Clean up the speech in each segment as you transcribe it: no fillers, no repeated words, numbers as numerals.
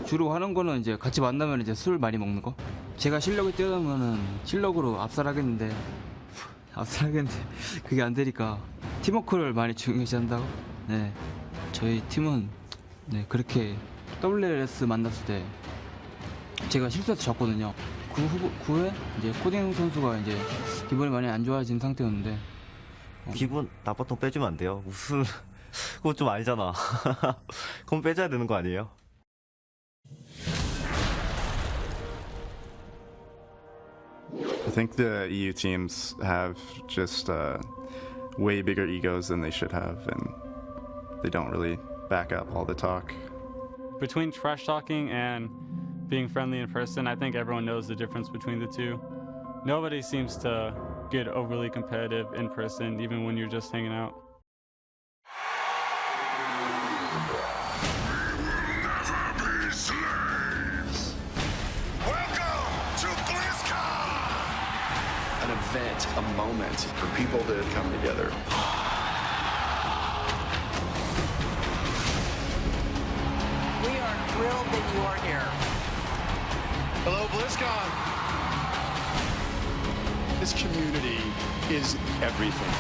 주로 하는 거는 이제 같이 만나면 이제 술 많이 먹는 거. 제가 실력이 뛰어나면은 실력으로 압살하겠는데 그게 안 되니까 팀워크를 많이 중요시한다고. 네, 저희 팀은 네 그렇게 WLS 만났을 때 제가 실수해서 졌거든요. 그 후에 이제 코딩 선수가 이제 기분이 많이 안 좋아진 상태였는데 기분 나빴던 빼주면 안 돼요. 무슨 그거 좀 아니잖아. 그럼 빼줘야 되는 거 아니에요? I think the EU teams have just way bigger egos than they should have, and they don't really back up all the talk. Between trash talking and being friendly in person, I think everyone knows the difference between the two. Nobody seems to get overly competitive in person, even when you're just hanging out. An event, a moment for people to come together. We are thrilled that you are here. Hello, BlizzCon. This community is everything.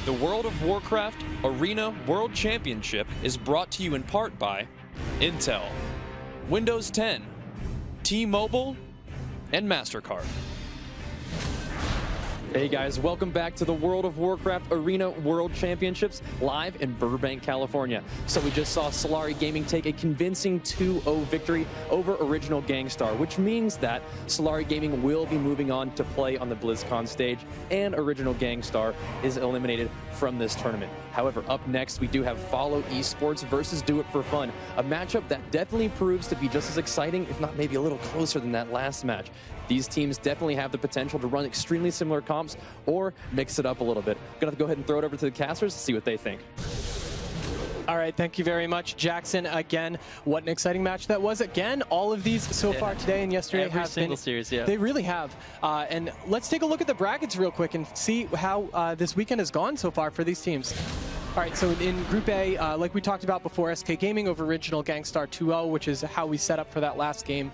The World of Warcraft Arena World Championship is brought to you in part by Intel, Windows 10, T-Mobile, and MasterCard. Hey guys, welcome back to the World of Warcraft Arena World Championships live in Burbank, California. So we just saw Solari Gaming take a convincing 2-0 victory over Original Gangstar, which means that Solari Gaming will be moving on to play on the BlizzCon stage, and Original Gangstar is eliminated from this tournament. However, up next, we do have Follow eSports versus Do It For Fun, a matchup that definitely proves to be just as exciting, if not maybe a little closer than that last match. These teams definitely have the potential to run extremely similar comps or mix it up a little bit. I'm gonna have to go ahead and throw it over to the casters to see what they think. All right, thank you very much, Jackson. Again, what an exciting match that was. Again, all of these so far today and yesterday Every have single been, series, yeah. They really have. And let's take a look at the brackets real quick and see how this weekend has gone so far for these teams. All right, so in Group A, like we talked about before, SK Gaming over Original Gangstar 2-0, which is how we set up for that last game,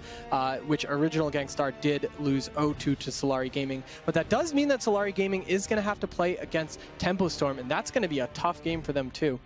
which Original Gangstar did lose 0-2 to Solari Gaming. But that does mean that Solari Gaming is going to have to play against Tempo Storm, and that's going to be a tough game for them too.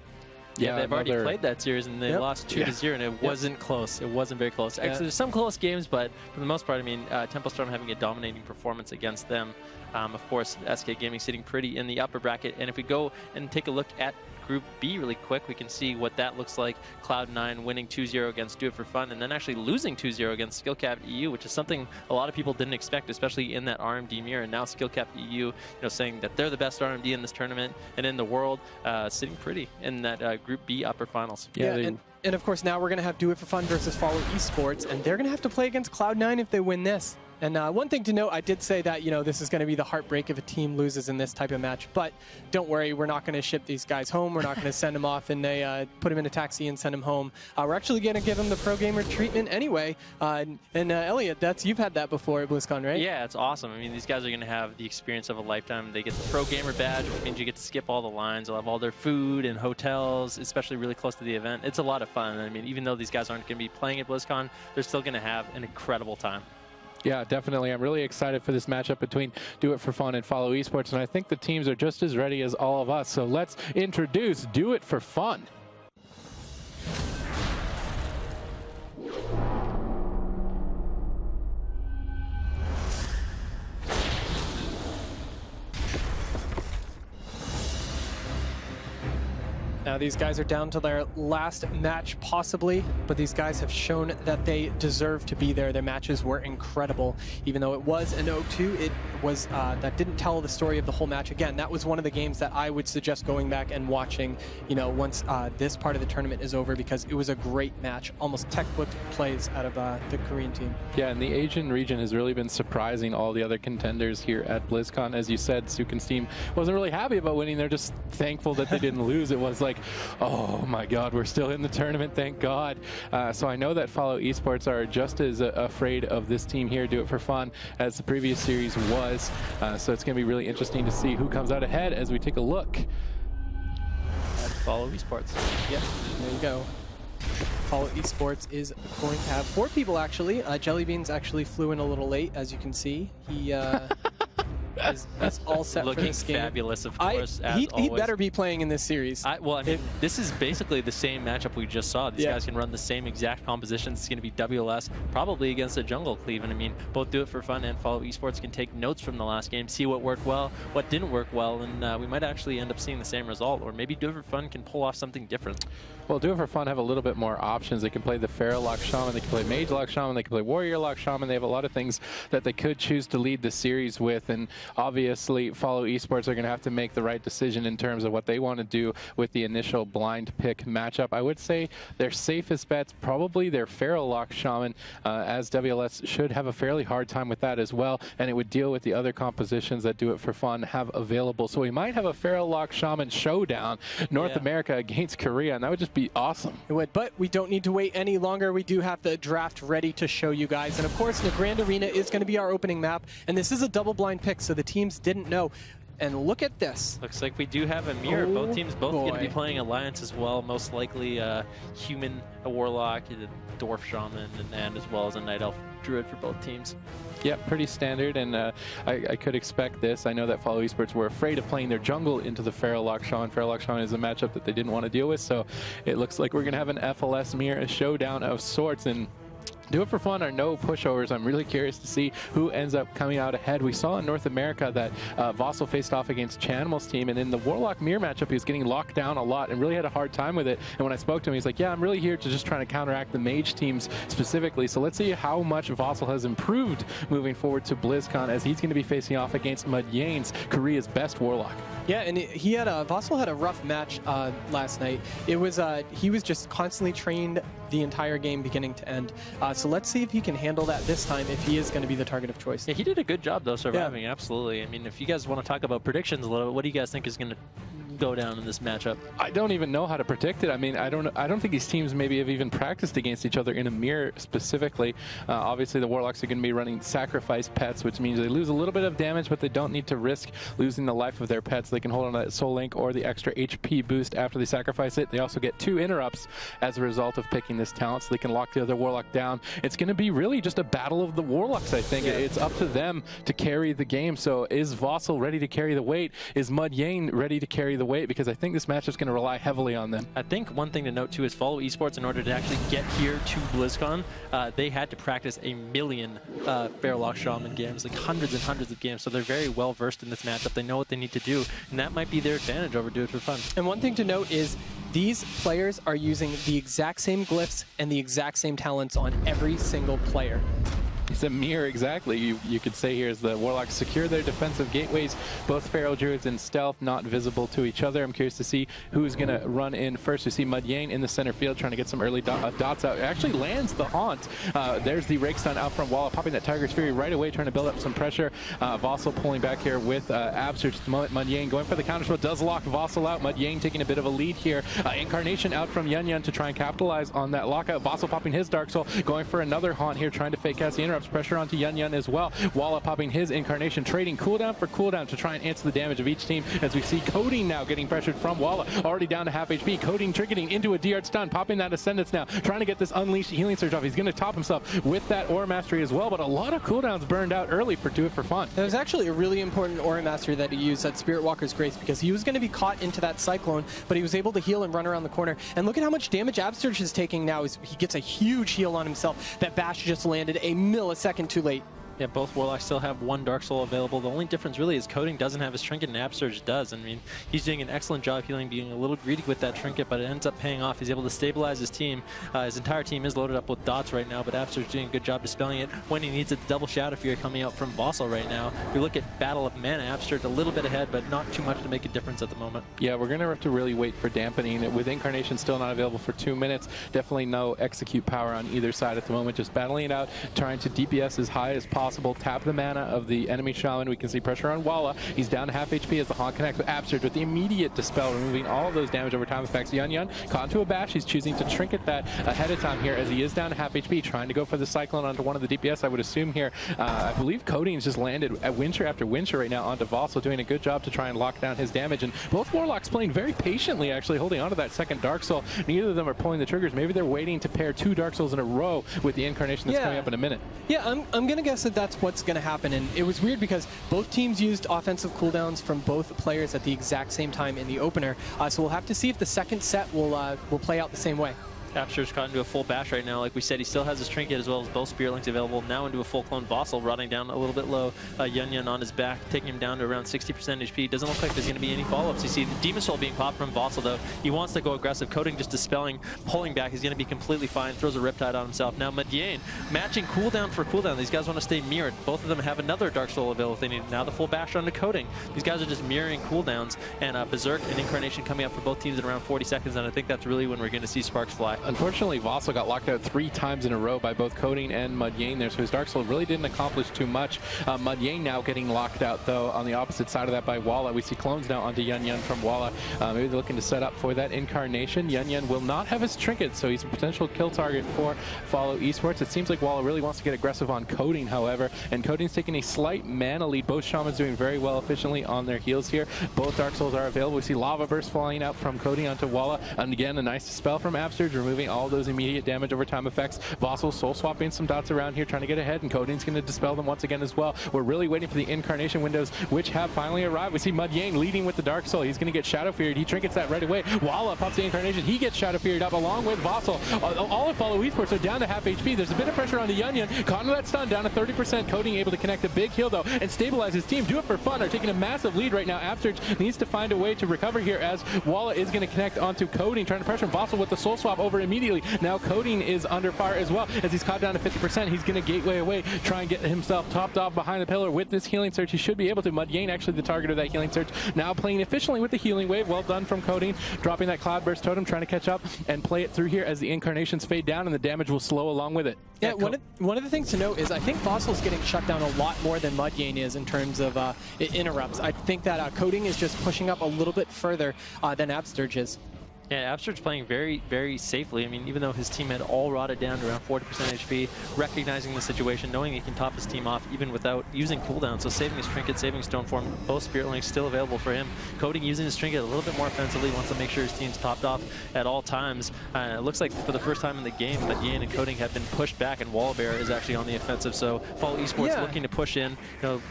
Yeah, they've already played that series and they lost 2-0, and it wasn't close. It wasn't very close. Actually, there's some close games, but for the most part, I mean, Tempo Storm having a dominating performance against them. Of course, SK Gaming sitting pretty in the upper bracket. And if we go and take a look at Group B really quick, we can see what that looks like. Cloud9 winning 2-0 against Do It For Fun, and then actually losing 2-0 against Skillcap EU, which is something a lot of people didn't expect, especially in that RMD mirror. And now Skillcap EU, saying that they're the best RMD in this tournament and in the world, sitting pretty in that Group B upper finals. Yeah, and of course now we're going to have Do It For Fun versus Follow eSports, and they're going to have to play against Cloud9 if they win this. And one thing to note, I did say that, this is going to be the heartbreak if a team loses in this type of match. But don't worry, we're not going to ship these guys home. We're not going to send them off and they put them in a taxi and send them home. We're actually going to give them the pro gamer treatment anyway. And Elliot, you've had that before at BlizzCon, right? Yeah, it's awesome. I mean, these guys are going to have the experience of a lifetime. They get the pro gamer badge, which means you get to skip all the lines. They'll have all their food and hotels, especially really close to the event. It's a lot of fun. I mean, even though these guys aren't going to be playing at BlizzCon, they're still going to have an incredible time. Yeah, definitely. I'm really excited for this matchup between Do It For Fun and Follow eSports, and I think the teams are just as ready as all of us. So let's introduce Do It For Fun. Now these guys are down to their last match possibly, but these guys have shown that they deserve to be there. Their matches were incredible. Even though it was an 0-2, it was that didn't tell the story of the whole match. Again, that was one of the games that I would suggest going back and watching, you know, once this part of the tournament is over, because it was a great match. Almost textbook plays out of the Korean team. Yeah, and the Asian region has really been surprising all the other contenders here at BlizzCon. As you said, Sukin's team wasn't really happy about winning. They're just thankful that they didn't lose. It was like, oh my God, we're still in the tournament, thank God. So I know that Follow Esports are just as afraid of this team here, Do It For Fun, as the previous series was. So it's going to be really interesting to see who comes out ahead as we take a look at Follow Esports. Yep, there you go. Follow Esports is going to have 4 people actually. Jellybeans actually flew in a little late, as you can see. He is all set Looking for this game. fabulous, of course, he better be playing in this series. Well, I mean, this is basically the same matchup we just saw. These guys can run the same exact compositions. It's going to be WLS, probably against a jungle Cleave. And I mean, both Do It For Fun and Follow Esports can take notes from the last game, see what worked well, what didn't work well, and we might actually end up seeing the same result. Or maybe Do It For Fun can pull off something different. Well, Do It For Fun have a little bit more options. They can play the Pharaoh Lock Shaman, they can play Mage Lock Shaman, they can play Warrior Lock Shaman. They have a lot of things that they could choose to lead the series with, and obviously Follow Esports are going to have to make the right decision in terms of what they want to do with the initial blind pick matchup. I would say their safest bets, probably their Pharaoh Lock Shaman, as WLS should have a fairly hard time with that as well, and it would deal with the other compositions that Do It For Fun have available. So we might have a Pharaoh Lock Shaman showdown, North America against Korea, and that would just be awesome. It would, but we don't need to wait any longer. We do have the draft ready to show you guys. And of course, the Grand Arena is going to be our opening map. And this is a double blind pick, so the teams didn't know. And look at this. Looks like we do have a mirror. Both teams going to be playing Alliance as well. Most likely a human, a Warlock, a Dwarf Shaman, and as well as a Night Elf Druid for both teams. Yeah, pretty standard, and I could expect this. I know that Follow Esports were afraid of playing their jungle into the Pharaoh Lock Shaman. Pharaoh Lock Shaman is a matchup that they didn't want to deal with, so it looks like we're going to have an FLS mirror, a showdown of sorts, and Do It For Fun are no pushovers. I'm really curious to see who ends up coming out ahead. We saw in North America that Vossel faced off against Chanimal's team, and in the Warlock Mirror matchup, he was getting locked down a lot and really had a hard time with it. And when I spoke to him, he's like, yeah, I'm really here to just trying to counteract the Mage teams specifically. So let's see how much Vossel has improved moving forward to BlizzCon, as he's going to be facing off against Mudyane's, Korea's best Warlock. Yeah, and Vossel had a rough match last night. It was he was just constantly trained the entire game beginning to end. So let's see if he can handle that this time, if he is going to be the target of choice. Yeah, he did a good job though, surviving. Absolutely. I mean, if you guys want to talk about predictions a little bit, what do you guys think is going to go down in this matchup? I don't even know how to predict it. I mean, I don't think these teams maybe have even practiced against each other in a mirror specifically. Obviously, the Warlocks are going to be running sacrifice pets, which means they lose a little bit of damage, but they don't need to risk losing the life of their pets. They can hold on to that Soul Link or the extra HP boost after they sacrifice it. They also get 2 interrupts as a result of picking this talent, so they can lock the other Warlock down. It's going to be really just a battle of the Warlocks, I think. Yeah. It's up to them to carry the game. So is Vossel ready to carry the weight? Is Mudyane ready to carry the weight? Because I think this match is going to rely heavily on them. I think one thing to note too is Follow Esports, in order to actually get here to BlizzCon, they had to practice a million Pharaoh Lock Shaman games, like hundreds and hundreds of games. So they're very well versed in this matchup. They know what they need to do, and that might be their advantage over Do It For Fun. And one thing to note is these players are using the exact same glyphs and the exact same talents on every single player. It's a mirror, exactly. You could say here is the Warlocks secure their defensive gateways, both Pharaoh Druids and Stealth not visible to each other. I'm curious to see who's going to run in first. We see Mudyane in the center field trying to get some early dots out. It actually lands the Haunt. There's the Rake Stun out from Walla, popping that Tiger's Fury right away, trying to build up some pressure. Vossel pulling back here with Abs for just a moment. Mudyane going for the counter spell, does lock Vossel out. Mudyane taking a bit of a lead here. Incarnation out from Yun to try and capitalize on that lockout. Vossel popping his Dark Soul, going for another Haunt here, trying to fake cast the interrupts. Pressure onto Yun as well. Walla popping his Incarnation, trading cooldown for cooldown to try and answer the damage of each team, as we see Coding now getting pressured from Walla, already down to half HP. Coding triggering into a DR stun, popping that Ascendance now, trying to get this Unleashed Healing Surge off. He's going to top himself with that Aura Mastery as well, but a lot of cooldowns burned out early for Do It For Fun. There was actually a really important Aura Mastery that he used at Spirit Walker's Grace, because he was going to be caught into that Cyclone, but he was able to heal and run around the corner. And look at how much damage Absurge is taking now. He gets a huge heal on himself. That Bash just landed a millisecond too late. Yeah, both Warlocks still have one Dark Soul available. The only difference really is Coding doesn't have his trinket and Absurge does. I mean, he's doing an excellent job healing, being a little greedy with that trinket, but it ends up paying off. He's able to stabilize his team. His entire team is loaded up with dots right now, but Absurge doing a good job dispelling it when he needs it. The double Shadow Fury coming out from Vossel right now. If you look at Battle of Mana, Absurge a little bit ahead, but not too much to make a difference at the moment. Yeah, we're going to have to really wait for dampening. With Incarnation still not available for 2 minutes, definitely no execute power on either side at the moment. Just battling it out, trying to DPS as high as possible, tap the mana of the enemy Shaman. We can see pressure on Walla. He's down to half HP as the Haunt connects with Absurge with the immediate dispel, removing all of those damage over time effects. Yun caught into a bash. He's choosing to trinket that ahead of time here as he is down to half HP, trying to go for the Cyclone onto one of the DPS, I would assume here. I believe Coding's just landed at Winter after Winter right now onto Vossel, doing a good job to try and lock down his damage. And both Warlocks playing very patiently, actually holding onto that second Dark Soul. Neither of them are pulling the triggers. Maybe they're waiting to pair 2 Dark Souls in a row with the Incarnation that's coming up in a minute. Yeah, I'm going to guess that that's what's going to happen. And it was weird because both teams used offensive cooldowns from both players at the exact same time in the opener. So we'll have to see if the second set will play out the same way. Absurge's caught into a full bash right now. Like we said, he still has his trinket as well as both Spirit available. Now into a full clone Vossel, rotting down a little bit low. Yun on his back, taking him down to around 60% HP. Doesn't look like there's going to be any follow-ups. You see the Demon Soul being popped from Vossel, though. He wants to go aggressive. Coding just dispelling, pulling back. He's going to be completely fine. Throws a Riptide on himself. Now Madiane matching cooldown for cooldown. These guys want to stay mirrored. Both of them have another Dark Soul available if they need it. Now the full bash onto Coding. These guys are just mirroring cooldowns, and Berserk and Incarnation coming up for both teams in around 40 seconds, and I think that's really when we're going to see sparks fly. Unfortunately, Vossel got locked out 3 times in a row by both Coding and Madiane there, so his Dark Soul really didn't accomplish too much. Madiane now getting locked out, though, on the opposite side of that by Walla. We see clones now onto Yun from Walla. Maybe they're looking to set up for that Incarnation. Yun will not have his trinket, so he's a potential kill target for Follow Esports. It seems like Walla really wants to get aggressive on Coding, however, and Coding's taking a slight mana lead. Both Shamans doing very well efficiently on their heals here. Both Dark Souls are available. We see Lava Burst flying out from Coding onto Walla, and again, a nice dispel from Absurge, removing all those immediate damage over time effects. Vossel soul swapping some dots around here, trying to get ahead, and Coding's going to dispel them once again as well. We're really waiting for the Incarnation windows, which have finally arrived. We see Madiane leading with the Dark Soul. He's going to get Shadow Furied. He trinkets that right away. Walla pops the Incarnation. He gets Shadow Furied up along with Vossel. All of Follow Esports are down to half HP. There's a bit of pressure on the Yun. Caught into that stun, down to 30%. Coding able to connect a big heal, though, and stabilize his team. Do it for fun. Are taking a massive lead right now. Absurge needs to find a way to recover here as Walla is going to connect onto Coding, trying to pressure Vossel with the soul swap over immediately. Now Coding is under fire as well as he's caught down to 50%. He's going to gateway away, try and get himself topped off behind the pillar with this healing surge. He should be able to. Madiane actually the target of that healing surge. Now playing efficiently with the healing wave. Well done from Coding. Dropping that Cloudburst Totem, trying to catch up and play it through here as the Incarnations fade down and the damage will slow along with it. Yeah, one of the things to note is I think Vossel's getting shut down a lot more than Madiane is in terms of interrupts. I think that Coding is just pushing up a little bit further than Absurge is. Yeah, Absurge's playing very, very safely. I mean, even though his team had all rotted down to around 40% HP, recognizing the situation, knowing he can top his team off even without using cooldown. So saving his trinket, saving Stoneform, both Spirit Links still available for him. Coding using his trinket a little bit more offensively, wants to make sure his team's topped off at all times. It looks like for the first time in the game, Madiane and Coding have been pushed back, and Wallabear is actually on the offensive. So Follow Esports looking to push in,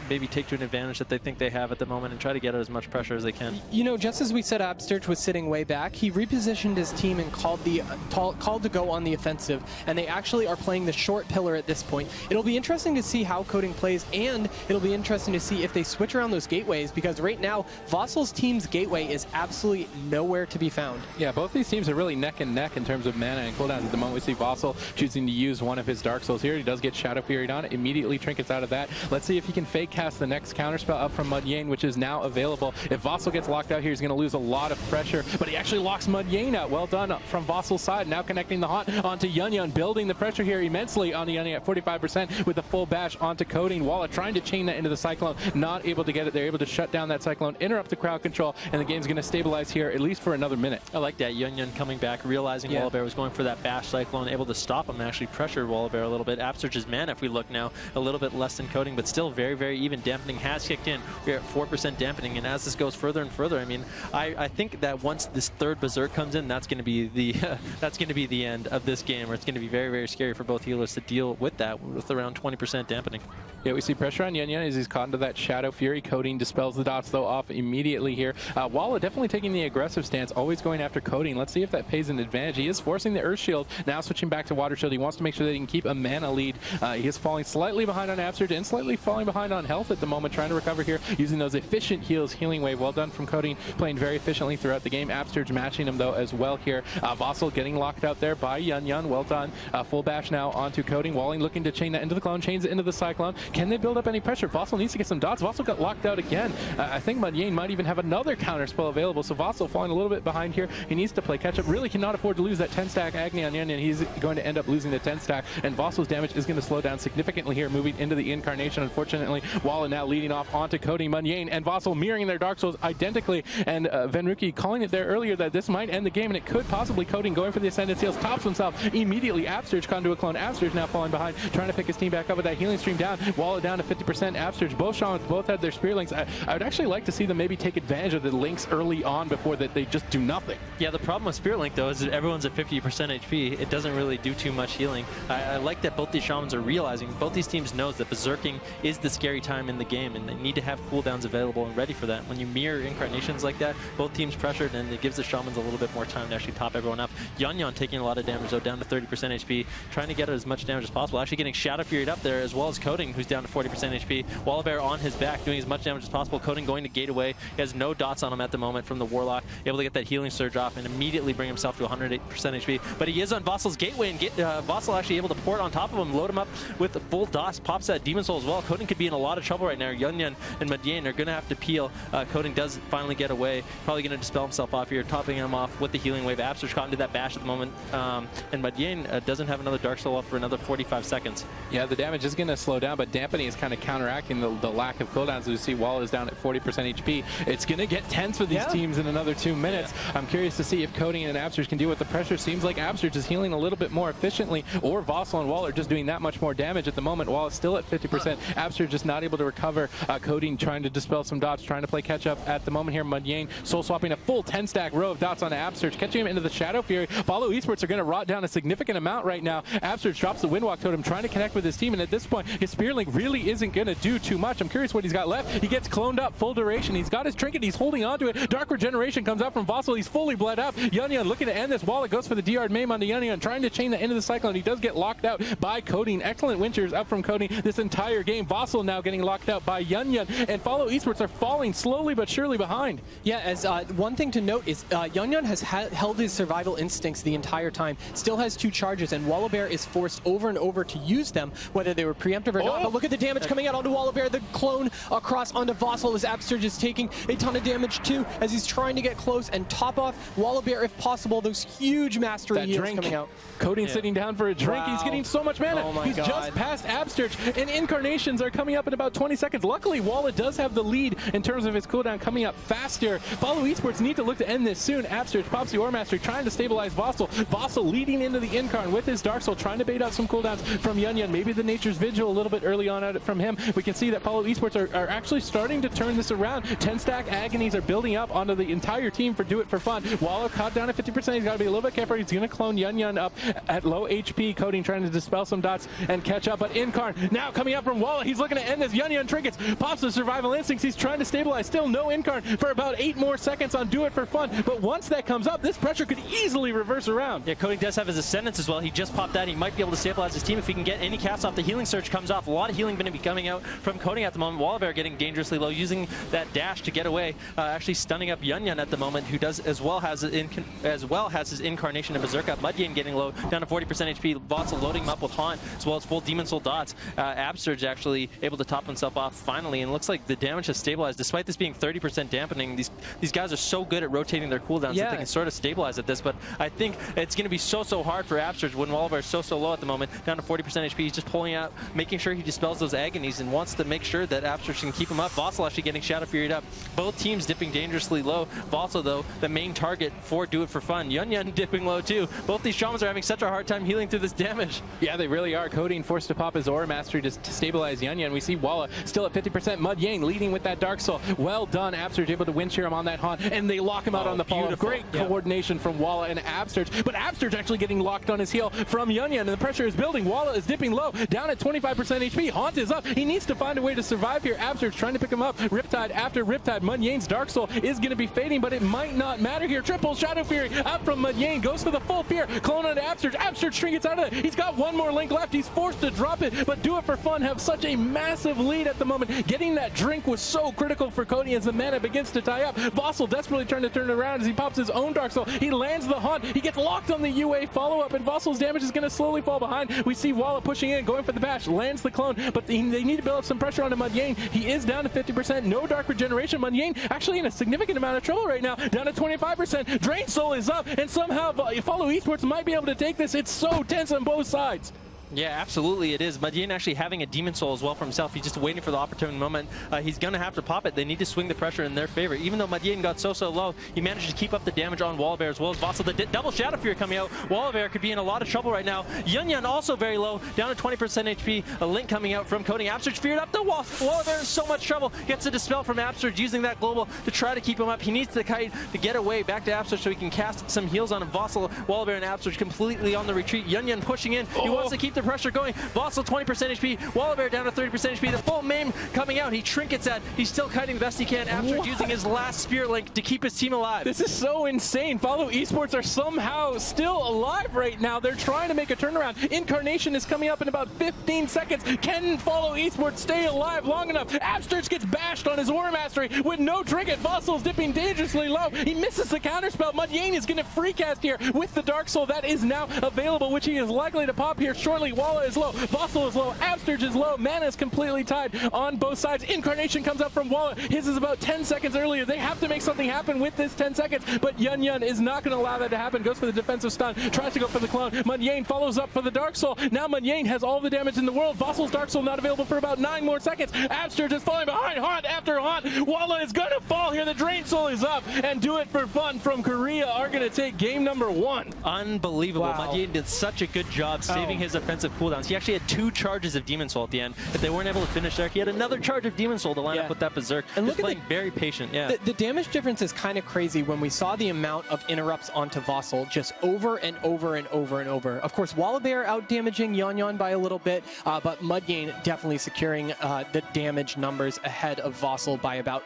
maybe take to an advantage that they think they have at the moment and try to get out as much pressure as they can. Just as we said, Absurge was sitting way back, he repositioned his team and called to go on the offensive, and they actually are playing the short pillar at this point. It'll be interesting to see how Coding plays, and it'll be interesting to see if they switch around those gateways, because right now Vossel's team's gateway is absolutely nowhere to be found. Yeah, both these teams are really neck and neck in terms of mana and cooldowns. At the moment we see Vossel choosing to use one of his Dark Souls here. He does get Shadow Fury on it, immediately trinkets out of that. Let's see if he can fake cast the next counterspell up from Madiane, which is now available. If Vossel gets locked out here, he's going to lose a lot of pressure, but he actually locks Madiane out. Well done from Vossel's side. Now connecting the Haunt onto Yun, building the pressure here immensely on the Yun at 45% with the full bash onto Coding. Walla trying to chain that into the Cyclone, not able to get it. They're able to shut down that Cyclone, interrupt the crowd control, and the game's going to stabilize here at least for another minute. I like that. Yun coming back, realizing Wallabear was going for that bash Cyclone, able to stop him and actually pressure Wallabear a little bit. Absurge's mana, if we look now, a little bit less than Coding, but still very, very even. Dampening has kicked in. We're at 4% dampening, and as this goes further and further, I mean, I think that once this third Berserk Berserk comes in, that's going to be the that's going to be the end of this game, or it's going to be very, very scary for both healers to deal with that with around 20% dampening. Yeah, we see pressure on Yunyun as he's caught into that Shadow Fury. Coding dispels the dots, though, off immediately here. Walla definitely taking the aggressive stance, always going after Coding. Let's see if that pays an advantage. He is forcing the Earth Shield, now switching back to Water Shield. He wants to make sure that he can keep a mana lead. He is falling slightly behind on Absurge and slightly falling behind on health at the moment, trying to recover here using those efficient heals. Healing Wave, well done from Coding, playing very efficiently throughout the game. Absurge matching him, though, as well here. Vossel getting locked out there by Yunyun. Well done. Full bash now onto Coding. Walling looking to chain that into the clone, chains it into the Cyclone. Can they build up any pressure? Vossel needs to get some dots. Vossel got locked out again. I think Mudyain might even have another counter spell available, so Vossel falling a little bit behind here. He needs to play catch up. Really cannot afford to lose that 10 stack Agni on Yunyun. He's going to end up losing the 10 stack, and Vossel's damage is going to slow down significantly here, moving into the Incarnation. Unfortunately, Walla now leading off onto Coding. Mudyain and Vossel mirroring their Dark Souls identically, and Venruki calling it there earlier that this might end the game, and it could possibly. Coding going for the Ascended Seals, tops himself immediately. Absurge caught into a clone. Absurge now falling behind, trying to pick his team back up with that healing stream down. Walla down to 50%. Absurge, both Shamans both had their Spear Links. I would actually like to see them maybe take advantage of the links early on before that they just do nothing. Yeah, the problem with Spirit Link, though, is that everyone's at 50% HP. It doesn't really do too much healing. I like that both these Shamans are realizing, both these teams knows that Berserking is the scary time in the game, and they need to have cooldowns available and ready for that. When you mirror Incarnations like that, both teams pressured, and it gives the Shamans a little bit more time to actually top everyone up. Yunyun taking a lot of damage, though, down to 30% HP, trying to get as much damage as possible. Actually getting Shadow Fury'd up there, as well as Coding, who's down to 40% HP. Wallabear on his back, doing as much damage as possible. Coding going to gate away. He has no dots on him at the moment from the Warlock, able to get that healing surge off and immediately bring himself to 108% HP. But he is on Vossel's gateway, and Vossel actually able to port on top of him, load him up with the full dots, pops that Demon Soul as well. Coding could be in a lot of trouble right now. Yunyun and Mudyain are going to have to peel. Coding does finally get away. Probably going to dispel himself off here, topping him off with the healing wave. Absurge caught into that bash at the moment, and Mudyain doesn't have another Dark Soul up for another 45 seconds. Yeah, the damage is going to slow down, but dampening is kind of counteracting the lack of cooldowns. As you see, Wall is down at 40% HP. It's going to get tense for these teams in another 2 minutes. Yeah. I'm curious to see if Coding and Absurge can deal with the pressure. Seems like Absurge is healing a little bit more efficiently, or Vossel and Wall are just doing that much more damage at the moment. Wall is still at 50%. Absurge just not able to recover. Coding trying to dispel some dots, trying to play catch up at the moment here. Mudyain soul swapping a full 10 stack row of dots on Absurge, catching him into the Shadow Fury. Follow Esports are going to rot down a significant amount right now. Absurge drops the Windwalk Totem, trying to connect with his team, and at this point, his Spear Link really isn't going to do too much. I'm curious what he's got left. He gets cloned up full duration. He's got his trinket. He's holding on to it. Dark Regeneration comes out from Vossel. He's fully bled up. Yunyun looking to end this. Wall. It goes for the DR Maim onto Yunyun, trying to chain the end of the Cyclone. He does get locked out by Coding. Excellent Winchers up from Coding this entire game. Vossel now getting locked out by Yunyun, and Follow Esports are falling slowly but surely behind. Yeah, as one thing to note is Yunyun has held his survival instincts the entire time, still has 2 charges, and Wallabear is forced over and over to use them, whether they were preemptive or not. But look at the damage coming out onto Wallabear. The clone across onto Vossel as Absurge is taking a ton of damage too, as he's trying to get close and top off Wallabear if possible. Those huge mastery heals coming out. Coding sitting down for a drink. He's getting so much mana. He's just past Absurge, and Incarnations are coming up in about 20 seconds. Luckily, Walla does have the lead in terms of his cooldown coming up faster. Follow Esports need to look to end this soon. Absurge pops the Ore Mastery, trying to stabilize Vossel. Vossel leading into the Incarn with his Dark Soul, trying to bait out some cooldowns from Yunyun. Maybe the Nature's Vigil a little bit early on at it from him. We can see that Follow Esports are actually starting to turn this around. 10 stack Agonies are building up onto the entire team for Do It For Fun. Walla caught down at 50%. He's got to be a little bit careful. He's going to clone Yunyun up at low HP. Coding trying to dispel some dots and catch up. But Incarn now coming up from Walla. He's looking to end this. Yunyun trinkets, pops the Survival Instincts. He's trying to stabilize. Still no Incarn for about 8 more seconds on Do It For Fun. But once that comes up, this pressure could easily reverse around. Yeah, Coding does have his Ascendance as well. He just popped that. He might be able to stabilize his team if he can get any cast off. The Healing Surge comes off. A lot of healing going to be coming out from Coding at the moment. Wallabear getting dangerously low, using that dash to get away, actually stunning up Yunyun at the moment, who does as well has his Incarnation and Berserk up. Mudyain getting low, down to 40% HP. Vossel loading him up with Haunt, as well as full Demon Soul dots. Absurge actually able to top himself off finally, and it looks like the damage has stabilized. Despite this being 30% dampening, these guys are so good at rotating their cooldowns that they can sort of stabilize at this, but I think it's going to be so hard for Absurge when Wallabear is so low at the moment, down to 40% HP. He's just pulling out, making sure he dispels those Agonies, and wants to make sure that Absurge can keep him up. Vossel actually getting Shadow Fury'd up. Both teams dipping dangerously low. Vossel, though, the main target for Do It For Fun. Yunyun dipping low, too. Both these Shamans are having such a hard time healing through this damage. Yeah, they really are. Coding forced to pop his Aura Mastery to stabilize Yunyun. We see Walla still at 50%. Mudyain leading with that Dark Soul. Well done. Absurge able to win shear him on that Haunt, and they lock him out on the follow. Great Great coordination from Walla and Absterge, but Absterge actually getting locked on his heel from Yunyan, and the pressure is building. Walla is dipping low, down at 25% HP. Haunt is up. He needs to find a way to survive here. Absterge trying to pick him up. Riptide after Riptide. Mudyane's Dark Soul is going to be fading, but it might not matter here. Triple Shadow Fury out from Mudyane. Goes for the full fear. Clone on Absterge. Absterge string gets out of it. He's got one more link left. He's forced to drop it, but do it for fun. Have such a massive lead at the moment. Getting that drink was so critical for Cody as the mana begins to tie up. Vossel desperately trying to turn it around as he pops his own Dark Soul. He lands the Haunt. He gets locked on the UA follow-up, and Vossel's damage is going to slowly fall behind. We see Walla pushing in, going for the bash, lands the clone, but they need to build up some pressure onto Mudyane. He is down to 50%. No Dark Regeneration. Mudyane actually in a significant amount of trouble right now, down to 25%. Drain Soul is up, and somehow Follow Esports might be able to take this. It's so tense on both sides. Yeah, absolutely it is. Mudyane actually having a Demon Soul as well for himself. He's just waiting for the opportune moment. He's going to have to pop it. They need to swing the pressure in their favor. Even though Mudyane got so low, he managed to keep up the damage on Wallabear as well as Vossel. The double Shadow Fury coming out. Wallabear could be in a lot of trouble right now. Yunyan also very low, down to 20% HP. A link coming out from Cody. Absterge feared up the wall. Wallabear in so much trouble. Gets a Dispel from Absterge using that global to try to keep him up. He needs the kite to get away back to Absterge so he can cast some heals on him. Vossel, Wallabear, and Absterge completely on the retreat. Yunyan pushing in. He wants to keep the pressure going. Vossel 20% HP, Wallabear down to 30% HP. The full maim coming out. He trinkets that. He's still kiting the best he can. Absterge using his last Spirit Link to keep his team alive. This is so insane. Follow Esports are somehow still alive right now. They're trying to make a turnaround. Incarnation is coming up in about 15 seconds. Can Follow Esports stay alive long enough? Absterge gets bashed on his War Mastery with no trinket. Vossel's dipping dangerously low. He misses the counterspell. Mudyane is going to free cast here with the Dark Soul that is now available, which he is likely to pop here shortly. Walla is low. Vossel is low. Absterge is low. Mana is completely tied on both sides. Incarnation comes up from Walla. His is about 10 seconds earlier. They have to make something happen with this 10 seconds, but Yunyan is not going to allow that to happen. Goes for the defensive stun. Tries to go for the clone. Mudyane follows up for the Dark Soul. Now Mudyane has all the damage in the world. Vossel's Dark Soul not available for about 9 more seconds. Absterge is falling behind. Haunt after Haunt. Walla is going to fall here. The Drain Soul is up, and Do It for Fun from Korea are going to take game number 1. Unbelievable. Wow. Mudyane did such a good job saving his offensive cooldowns. He actually had 2 charges of Demon Soul at the end. If they weren't able to finish there, he had another charge of Demon Soul to line up with that Berserk. And look, playing very patient. Yeah. The damage difference is kind of crazy when we saw the amount of interrupts onto Vossel just over and over and over and over. Of course, Wallabear out damaging Yunyan by a little bit, but Mudyane definitely securing the damage numbers ahead of Vossel by about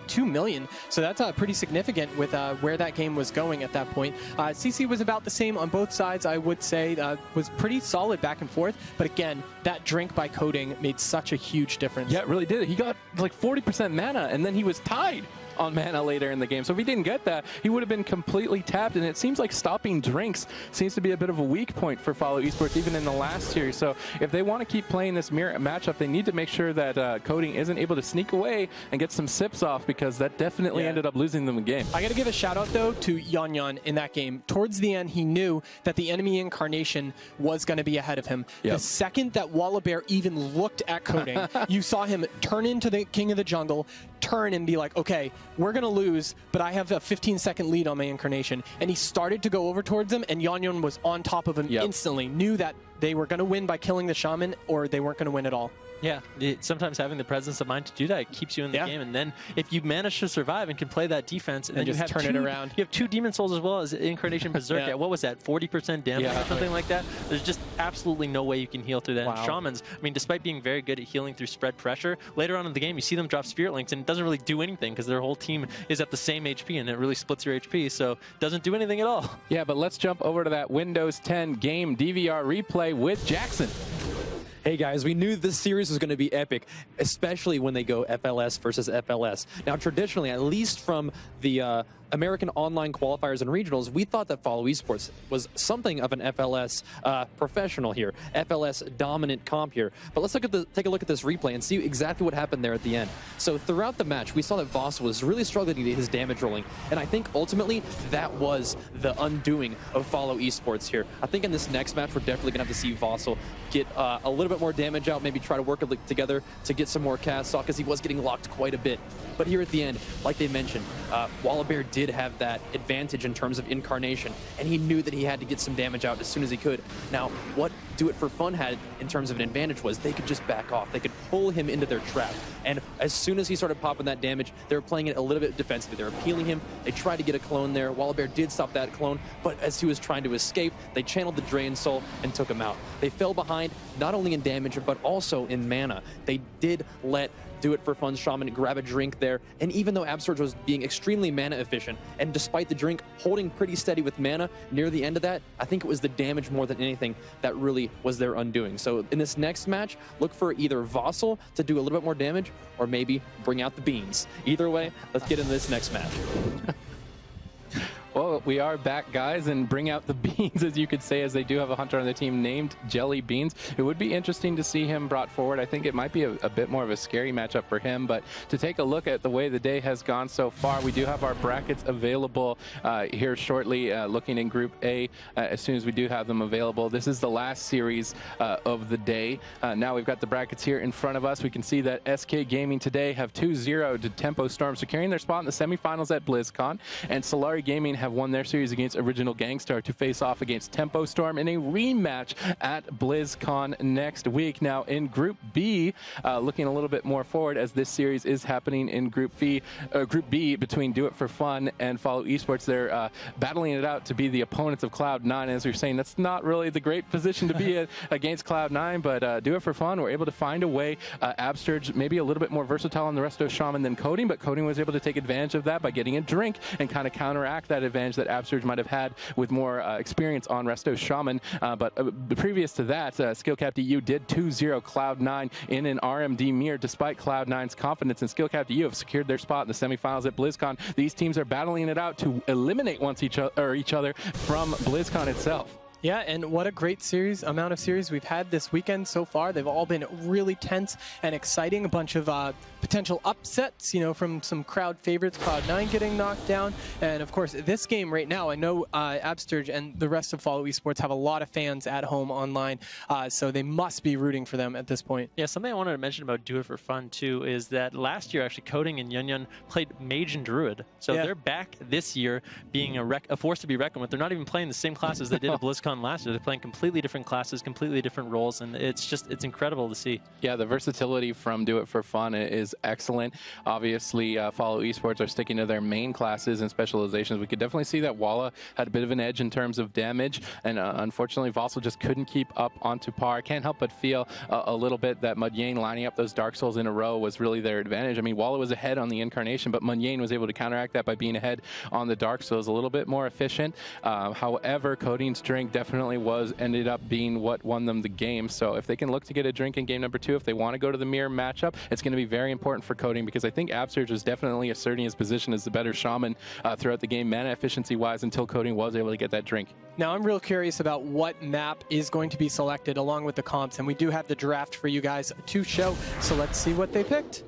2 million. So that's pretty significant with where that game was going at that point. CC was about the same on both sides, I would say. Was pretty solid back and forth, but again, that drink by Coding made such a huge difference. Yeah, it really did. He got like 40% mana, and then he was tied on mana later in the game. So if he didn't get that, he would have been completely tapped, and it seems like stopping drinks seems to be a bit of a weak point for Follow Esports even in the last series. So if they want to keep playing this mirror matchup, they need to make sure that Coding isn't able to sneak away and get some sips off, because that definitely ended up losing them the game. I got to give a shout out though to Yunyan in that game. Towards the end, he knew that the enemy incarnation was going to be ahead of him. Yep. The second that Wallabear even looked at Coding, you saw him turn into the king of the jungle, turn and be like, okay, we're going to lose, but I have a 15-second lead on my incarnation. And he started to go over towards him, and Yunyan was on top of him instantly, knew that they were going to win by killing the shaman, or they weren't going to win at all. Yeah, sometimes having the presence of mind to do that keeps you in the game, and then if you manage to survive and can play that defense, and then just you have turn it around. You have 2 Demon Souls as well as Incarnation Berserk at, what was that, 40% damage or something like that? There's just absolutely no way you can heal through that. And Shamans, I mean, despite being very good at healing through spread pressure, later on in the game you see them drop Spirit Links, and it doesn't really do anything because their whole team is at the same HP, and it really splits your HP, so it doesn't do anything at all. Yeah, but let's jump over to that Windows 10 game DVR replay with Jackson. Hey guys, we knew this series was going to be epic, especially when they go FLS versus FLS. Now, traditionally, at least from the American online qualifiers and regionals, we thought that Follow Esports was something of an FLS professional here, FLS dominant comp here. But let's take a look at this replay and see exactly what happened there at the end. So throughout the match, we saw that Voss was really struggling to get his damage rolling, and I think ultimately that was the undoing of Follow Esports here. I think in this next match, we're definitely going to have to see Vossel get a little bit more damage out, maybe try to work it together to get some more casts off, because he was getting locked quite a bit. But here at the end, like they mentioned, Wallabear did have that advantage in terms of incarnation, and he knew that he had to get some damage out as soon as he could. Now, what Do It For Fun had in terms of an advantage was they could just back off. They could pull him into their trap. And as soon as he started popping that damage, they were playing it a little bit defensively. They were peeling him. They tried to get a clone there. Bear did stop that clone, but as he was trying to escape, they channeled the Drain Soul and took him out. They fell behind, not only in damage, but also in mana. They did let Do It For Fun Shaman grab a drink there, and even though Absurge was being extremely mana efficient, and despite the drink holding pretty steady with mana near the end of that, I think it was the damage more than anything that really was their undoing. So in this next match, look for either Vossel to do a little bit more damage, or maybe bring out the beans. Either way, let's get into this next match. Well, we are back, guys, and bring out the beans, as you could say, as they do have a hunter on the team named Jelly Beans. It would be interesting to see him brought forward. I think it might be a bit more of a scary matchup for him, but to take a look at the way the day has gone so far, we do have our brackets available here shortly, looking in Group A as soon as we do have them available. This is the last series of the day. Now we've got the brackets here in front of us. We can see that SK Gaming today have 2-0 to Tempo Storm, securing their spot in the semifinals at BlizzCon, and Solari Gaming have won their series against Original Gangstar to face off against Tempo Storm in a rematch at BlizzCon next week. Now in Group B, looking a little bit more forward, as this series is happening in Group B between Do It For Fun and Follow Esports. They're battling it out to be the opponents of Cloud9. As we were saying, that's not really the great position to be against Cloud9, but Do It For Fun were able to find a way. Absurge maybe a little bit more versatile on the Resto Shaman than Coding, but Coding was able to take advantage of that by getting a drink and kind of counteract that advantage that Absurge might have had with more experience on Resto Shaman. But previous to that, Skillcapped EU did 2-0 Cloud9 in an RMD mirror. Despite Cloud9's confidence in Skillcapped EU have secured their spot in the semifinals at BlizzCon. These teams are battling it out to eliminate each other from BlizzCon itself. Yeah, and what a great amount of series we've had this weekend so far. They've all been really tense and exciting. A bunch of potential upsets, from some crowd favorites, Cloud9 getting knocked down. And of course, this game right now, I know Absturge and the rest of Follow Esports have a lot of fans at home online, so they must be rooting for them at this point. Yeah, something I wanted to mention about Do It For Fun too is that last year actually Coding and Yun played Mage and Druid. So they're back this year being a force to be reckoned with. They're not even playing the same classes they did at BlizzCon last year. They're playing completely different classes, completely different roles, and it's incredible to see. Yeah, the versatility from Do It For Fun is excellent. Obviously, Follow Esports are sticking to their main classes and specializations. We could definitely see that Walla had a bit of an edge in terms of damage, and unfortunately, Vossel just couldn't keep up onto par. I can't help but feel a little bit that Mudjane lining up those Dark Souls in a row was really their advantage. I mean, Walla was ahead on the Incarnation, but Mudjane was able to counteract that by being ahead on the Dark Souls, a little bit more efficient. However, Coding's drink definitely ended up being what won them the game. So if they can look to get a drink in game number 2, if they want to go to the mirror matchup, it's going to be very important for Coding, because I think Absurge was definitely asserting his position as the better Shaman throughout the game, mana efficiency wise, until Coding was able to get that drink. Now I'm real curious about what map is going to be selected along with the comps, and we do have the draft for you guys to show, so let's see what they picked.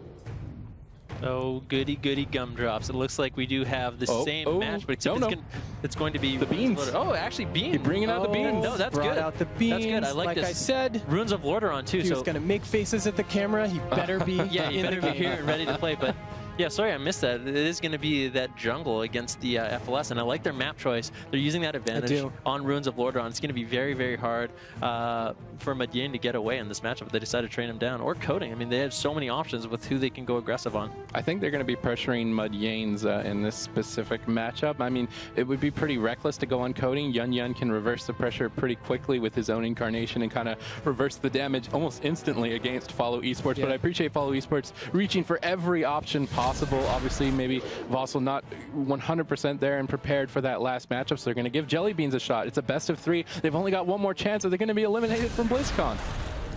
Oh, goody gumdrops. It looks like we do have the same match, but it's going to be the beans. Oh, actually beans. You're bringing out the beans. No, that's Brought good. out the beans. That's good. I like this. I said, Runes of Lordaeron too. He was going to make faces at the camera. He better be yeah, you better be here and ready to play. But yeah, sorry I missed that. It is going to be that jungle against the FLS, and I like their map choice. They're using that advantage on Runes of Lordaeron. It's going to be very, very hard for Mudjane to get away in this matchup. They decided to train him down, or Coding. I mean, they have so many options with who they can go aggressive on. I think they're going to be pressuring Mudjane's in this specific matchup. I mean, it would be pretty reckless to go on Coding. Yun can reverse the pressure pretty quickly with his own Incarnation and kind of reverse the damage almost instantly against Follow Esports. But I appreciate Follow Esports reaching for every option possible. Obviously, maybe Vossel not 100% there and prepared for that last matchup, so they're going to give Jelly Beans a shot. It's a best of 3. They've only got one more chance. Are they going to be eliminated from BlizzCon?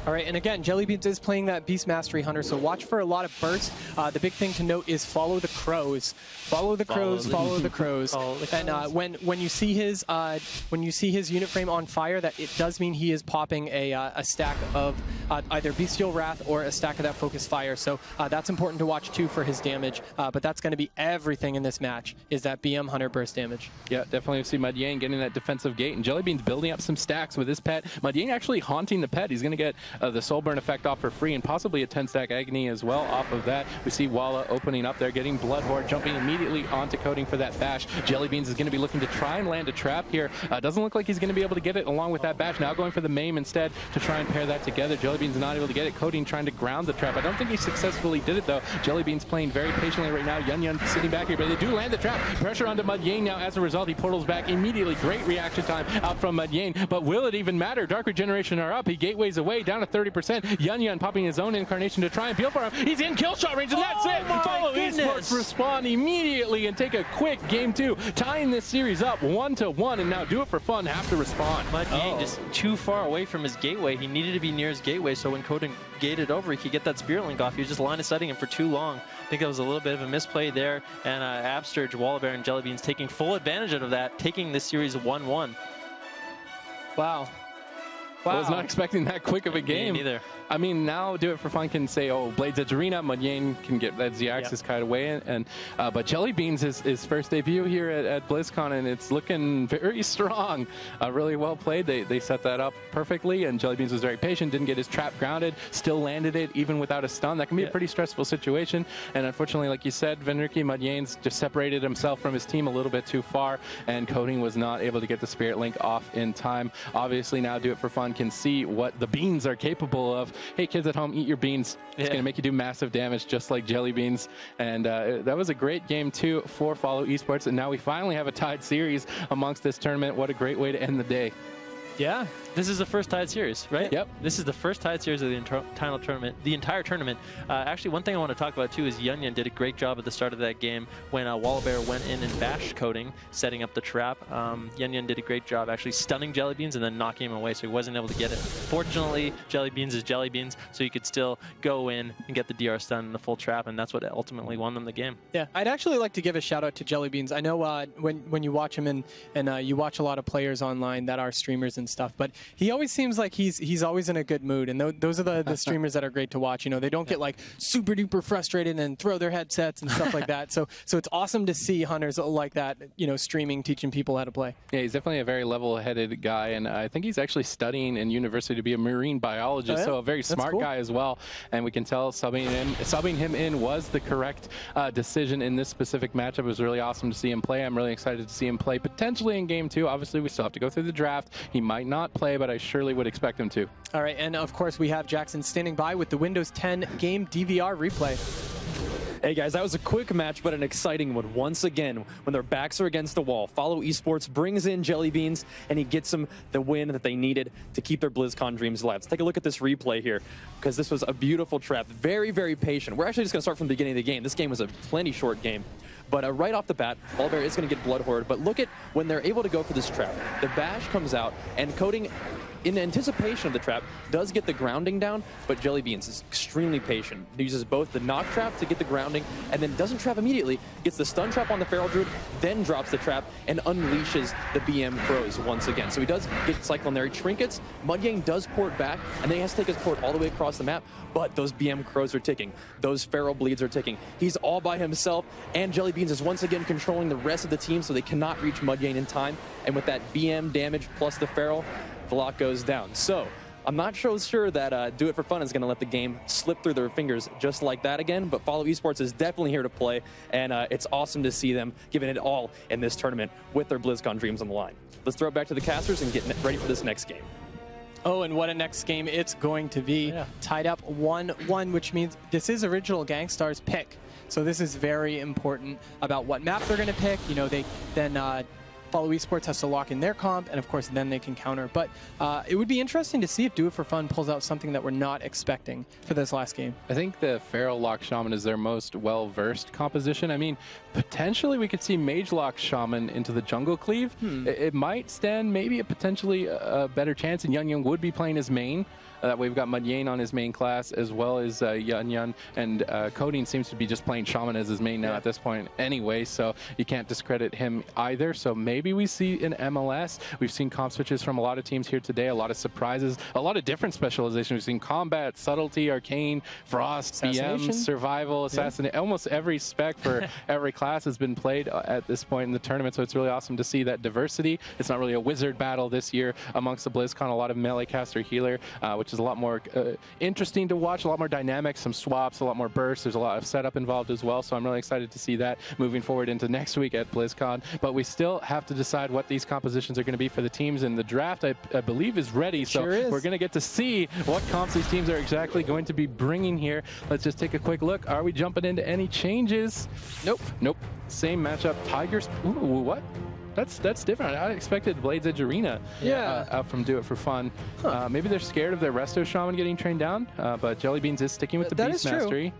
All right, and again, Jelly Beans is playing that Beast Mastery Hunter, so watch for a lot of bursts. The big thing to note is follow the crows. Follow the crows, follow the crows. And when you see his unit frame on fire, that it does mean he is popping a stack of either Bestial Wrath or a stack of that Focus Fire. So that's important to watch too for his damage. But that's going to be everything in this match, is that BM Hunter burst damage. Yeah, definitely see Mudyain getting that defensive gate, and Jellybean's building up some stacks with his pet. Mudyain actually haunting the pet. He's going to get the Soul Burn effect off for free, and possibly a 10-stack Agony as well off of that. We see Walla opening up there, getting Blood Horde, jumping immediately onto Coding for that bash. Jellybeans is going to be looking to try and land a trap here. Doesn't look like he's going to be able to get it along with that bash. Now going for the maim instead to try and pair that together. Jellybean's not able to get it. Coding trying to ground the trap. I don't think he successfully did it though. Jellybean's playing very patiently right now. Yun sitting back here, but they do land the trap. Pressure onto Mudyain now. As a result, he portals back immediately. Great reaction time out from Mudyain, but will it even matter? Dark Regeneration are up. He gateways away down to 30%. Yun popping his own incarnation to try and peel for him. He's in kill shot range, and that's it. Follow eSports respond immediately and take a quick game 2, tying this series up 1-1, and now Do It For Fun have to respond. Mudyain just too far away from his gateway. He needed to be near his gateway, so when Coding gated over, he could get that Spirit Link off. He was just line of sighting him for too long. I think that was a little bit of a misplay there, and Absterge, Wallabear, and Jellybeans taking full advantage of that, taking this series 1-1. Wow. I was not expecting that quick of a game. Me neither. I mean, now Do It For Fun can say, oh, Blades Edge Arena, Mudyain can get that Z-Axis kite away. But Jellybeans is his first debut here at BlizzCon, and it's looking very strong. Really well played. They set that up perfectly, and Jellybeans was very patient, didn't get his trap grounded, still landed it even without a stun. That can be a pretty stressful situation. And unfortunately, like you said, Venriki, Mudyain's just separated himself from his team a little bit too far, and Coding was not able to get the Spirit Link off in time. Obviously, now Do It For Fun can see what the beans are capable of. Hey, kids at home, eat your beans. It's going to make you do massive damage, just like Jellybeans. And that was a great game, too, for Follow Esports. And now we finally have a tied series amongst this tournament. What a great way to end the day. Yeah, this is the first tied series, right? Yep. This is the first tied series of the entire tournament. Actually, one thing I want to talk about too is Yun did a great job at the start of that game when Wallabear went in and bashed Coding, setting up the trap. Yun did a great job actually stunning Jellybeans and then knocking him away, so he wasn't able to get it. Fortunately, Jellybeans is Jellybeans, so you could still go in and get the DR stun and the full trap, and that's what ultimately won them the game. Yeah, I'd actually like to give a shout out to Jellybeans. I know when you watch him and you watch a lot of players online that are streamers and stuff, but he always seems like he's always in a good mood, and those are the streamers that are great to watch. You know, they don't get like super duper frustrated and throw their headsets and stuff like that. So it's awesome to see hunters like that, you know, streaming, teaching people how to play. Yeah, he's definitely a very level-headed guy, and I think he's actually studying in university to be a marine biologist, so a very smart guy as well. And we can tell subbing him in was the correct decision in this specific matchup. It was really awesome to see him play. I'm really excited to see him play potentially in game 2. Obviously, we still have to go through the draft. He might not play, but I surely would expect him to. All right, and of course we have Jackson standing by with the Windows 10 game DVR replay. Hey guys, that was a quick match, but an exciting one. Once again, when their backs are against the wall, Follow Esports brings in Jellybeans, and he gets them the win that they needed to keep their BlizzCon dreams alive. Let's take a look at this replay here, because this was a beautiful trap. Very, very patient. We're actually just going to start from the beginning of the game. This game was a plenty short game. But right off the bat, Wallabear is going to get Blood Horde. But look at when they're able to go for this trap. The bash comes out, and Coding, in anticipation of the trap, does get the grounding down, but Jellybeans is extremely patient. He uses both the knock trap to get the grounding, and then doesn't trap immediately, gets the stun trap on the Feral Druid, then drops the trap, and unleashes the BM Crows once again. So he does get Cyclonary Trinkets. Mudyain does port back, and then he has to take his port all the way across the map, but those BM Crows are ticking. Those Feral Bleeds are ticking. He's all by himself, and Jellybeans is once again controlling the rest of the team, so they cannot reach Mudyain in time. And with that BM damage plus the Feral, the lock goes down. So I'm not so sure that Do It For Fun is going to let the game slip through their fingers just like that again, but Follow Esports is definitely here to play, and it's awesome to see them giving it all in this tournament with their BlizzCon dreams on the line. Let's throw it back to the casters and get ready for this next game. Oh, and what a next game it's going to be. Tied up 1-1, which means this is original Gangstar's pick. So this is very important about what map they're going to pick. You know, they then Follow Esports has to lock in their comp, and of course then they can counter. But it would be interesting to see if Do It For Fun pulls out something that we're not expecting for this last game. I think the Feral Lock Shaman is their most well-versed composition. I mean, potentially we could see Mage Lock Shaman into the Jungle Cleave. It might stand maybe a potentially better chance, and Yun would be playing his main. That way we've got Mudyain on his main class, as well as Yun, and Coding seems to be just playing Shaman as his main now at this point anyway, so you can't discredit him either. So maybe maybe we see in MLS. We've seen comp switches from a lot of teams here today, a lot of surprises, a lot of different specializations. We've seen combat, subtlety, arcane, frost, BM, survival, assassination. Almost every spec for every class has been played at this point in the tournament, so it's really awesome to see that diversity. It's not really a wizard battle this year amongst the BlizzCon, a lot of melee caster healer, which is a lot more interesting to watch, a lot more dynamic, some swaps, a lot more bursts. There's a lot of setup involved as well, so I'm really excited to see that moving forward into next week at BlizzCon. But we still have to decide what these compositions are going to be for the teams, and the draft, I believe, is ready. So we're going to get to see what comps these teams are exactly going to be bringing here. Let's just take a quick look. Are we jumping into any changes? Nope. Same matchup. Tigers. Ooh, what? That's different. I expected Blades Edge Arena out from Do It For Fun. Maybe they're scared of their Resto Shaman getting trained down, but Jelly Beans is sticking with the Beast Mastery.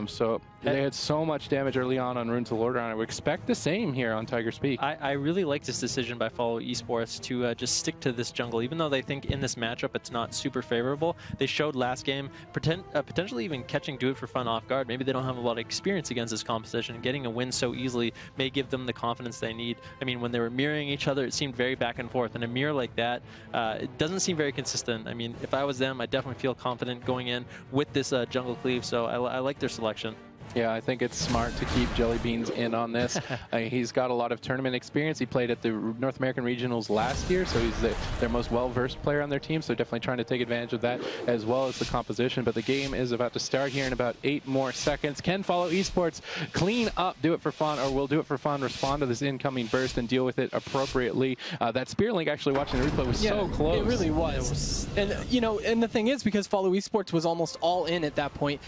So they had so much damage early on Runes of Lord. I would expect the same here on Tiger's Peak. I really like this decision by Follow Esports to just stick to this jungle, even though they think in this matchup it's not super favorable. They showed last game potentially even catching Do It For Fun off guard. Maybe they don't have a lot of experience against this composition. Getting a win so easily may give them the confidence they need. I mean, when they were mirroring each other, it seemed very back and forth. And a mirror like that, it doesn't seem very consistent. I mean, if I was them, I definitely feel confident going in with this jungle cleave. So I like their selection. Yeah, I think it's smart to keep Jelly Beans in on this. He's got a lot of tournament experience. He played at the North American Regionals last year, so he's their most well-versed player on their team, so definitely trying to take advantage of that as well as the composition. But the game is about to start here in about 8 more seconds. Can Follow Esports clean up Do It For Fun, or will Do It For Fun respond to this incoming burst and deal with it appropriately? That Spirit Link, actually watching the replay, was so close. It really was. And, you know, and the thing is, because Follow Esports was almost all in at that point,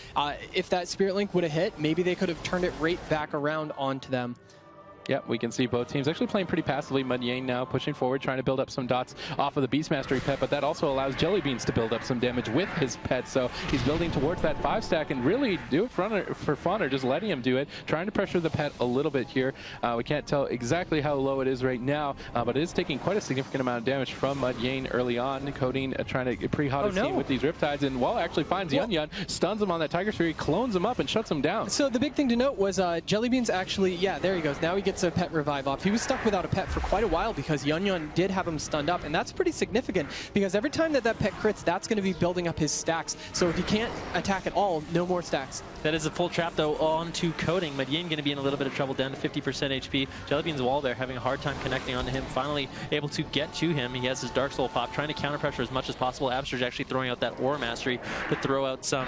if that Spirit Link would have hit, maybe they could have turned it right back around onto them. Yep, we can see both teams actually playing pretty passively. Mudyane now pushing forward, trying to build up some dots off of the Beast Mastery pet, but that also allows Jelly Beans to build up some damage with his pet. So he's building towards that 5-stack and really Do It for Fun, or just letting him do it, trying to pressure the pet a little bit here. We can't tell exactly how low it is right now, but it is taking quite a significant amount of damage from Mudyane early on. Coding trying to pre-hot his team with these Riptides, and Walla actually finds Yun Yun, stuns him on that Tiger Fury, clones him up, and shuts him down. So the big thing to note was Jelly Beans actually, there he goes. Now he gets a pet revive off. He was stuck without a pet for quite a while because Yun Yun did have him stunned up, and that's pretty significant because every time that pet crits, that's going to be building up his stacks. So if he can't attack at all, no more stacks. That is a full trap, though, onto Coding. Mudyane going to be in a little bit of trouble, down to 50% HP. Jellybean's wall there having a hard time connecting onto him, finally able to get to him. He has his Dark Soul pop, trying to counter pressure as much as possible. Abster's actually throwing out that Aura Mastery to throw out some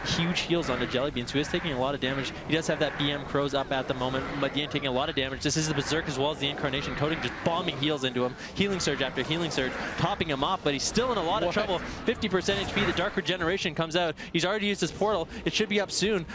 huge heals onto Jellybeans, who is taking a lot of damage. He does have that BM Crows up at the moment. Mudyane taking a lot of damage. This is the Berserk as well as the Incarnation. Coding just bombing heals into him. Healing Surge after Healing Surge, topping him off, but he's still in a lot of trouble. 50% HP. The Dark Regeneration comes out. He's already used his portal. It should be up soon.